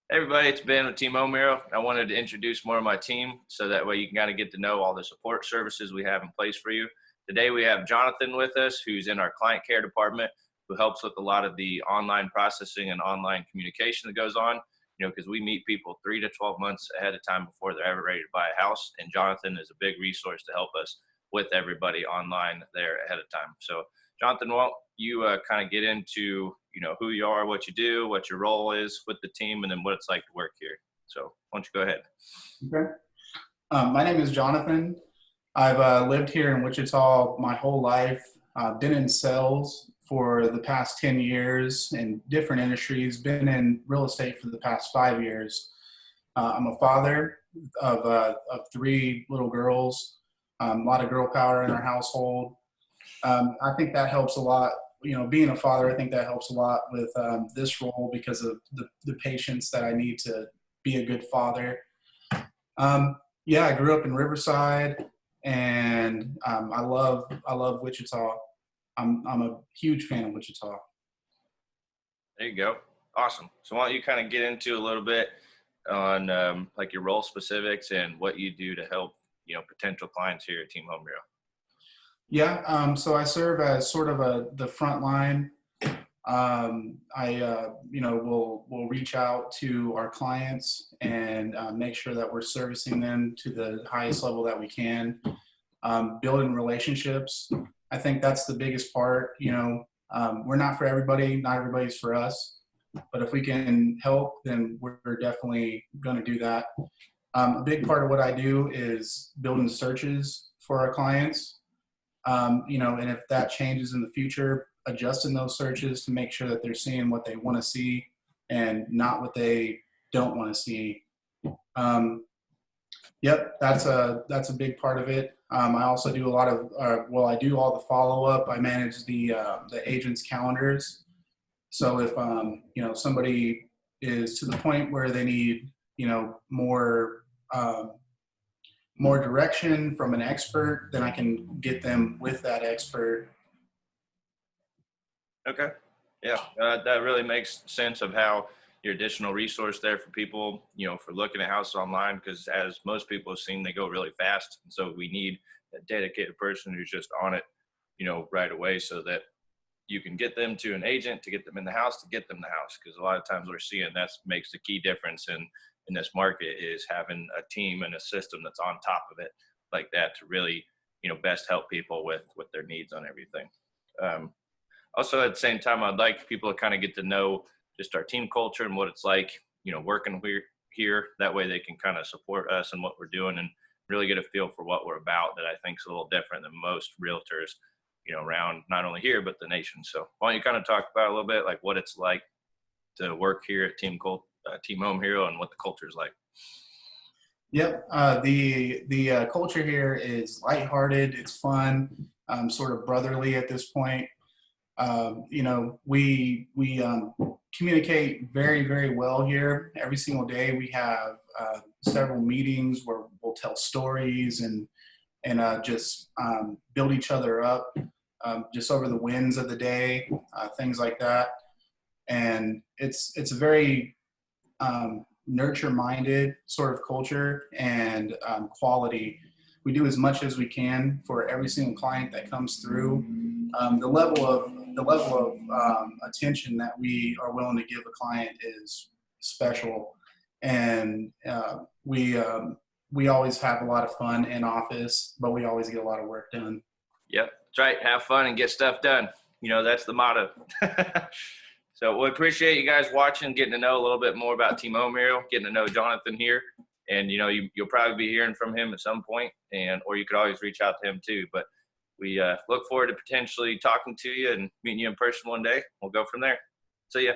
Hey everybody, it's Ben with Team Home Hero. I wanted to introduce more of my team so that way you can kind of get to know all the support services we have in place for you. Today we have Jonathan with us, who's in our client care department, who helps with a lot of the online processing and online communication that goes on. Because we meet people 3 to 12 months ahead of time before they're ever ready to buy a house, and Jonathan is a big resource to help us with everybody online there ahead of time. So, Jonathan, well, you kind of get into who you are, what you do, what your role is with the team, and then what it's like to work here. So why don't you go ahead? Okay. My name is Jonathan. I've lived here in Wichita my whole life. Been in sales for the past 10 years in different industries, been in real estate for the past 5 years. I'm a father of three little girls, a lot of girl power in our household. I think that helps a lot. Being a father, I think that helps a lot with this role because of the patience that I need to be a good father. Yeah, I grew up in Riverside, and I love Wichita. I'm a huge fan of Wichita. There you go. Awesome. So why don't you kind of get into a little bit on like your role specifics and what you do to help potential clients here at Team Home Hero. Yeah, so I serve as sort of the front line. We'll reach out to our clients and make sure that we're servicing them to the highest level that we can. Building relationships, I think that's the biggest part. We're not for everybody, not everybody's for us, but if we can help, then we're definitely going to do that. A big part of what I do is building searches for our clients. And if that changes in the future, adjusting those searches to make sure that they're seeing what they want to see and not what they don't want to see. Um, yep, that's a big part of it. I also do a lot of, I do all the follow up. I manage the agents' calendars. So if somebody is to the point where they need more more direction from an expert, then I can get them with that expert. Okay. Yeah, that really makes sense of how your additional resource there for people, for looking at houses online, because as most people have seen, they go really fast. And so we need a dedicated person who's just on it, right away so that you can get them to an agent to get them in the house to get them the house. Because a lot of times we're seeing that makes the key difference in this market is having a team and a system that's on top of it like that to really, best help people with their needs on everything. Um, Also, at the same time, I'd like people to kind of get to know just our team culture and what it's like, working here. That way they can kind of support us and what we're doing and really get a feel for what we're about that I think is a little different than most realtors, around not only here, but the nation. So why don't you kind of talk about a little bit like what it's like to work here at Team Home Hero and what the culture is like? Yep. The culture here is lighthearted. It's fun, sort of brotherly at this point. We communicate very, very well here. Every single day we have several meetings where we'll tell stories and just build each other up, just over the wins of the day, things like that. And it's a very nurture-minded sort of culture and quality. We do as much as we can for every single client that comes through. The level of attention that we are willing to give a client is special, and we always have a lot of fun in office, but we always get a lot of work done. Yep, that's right. Have fun and get stuff done. That's the motto. So we appreciate you guys watching, getting to know a little bit more about Team Home Hero, getting to know Jonathan here. And, you'll probably be hearing from him at some point, or you could always reach out to him too. But we look forward to potentially talking to you and meeting you in person one day. We'll go from there. See ya.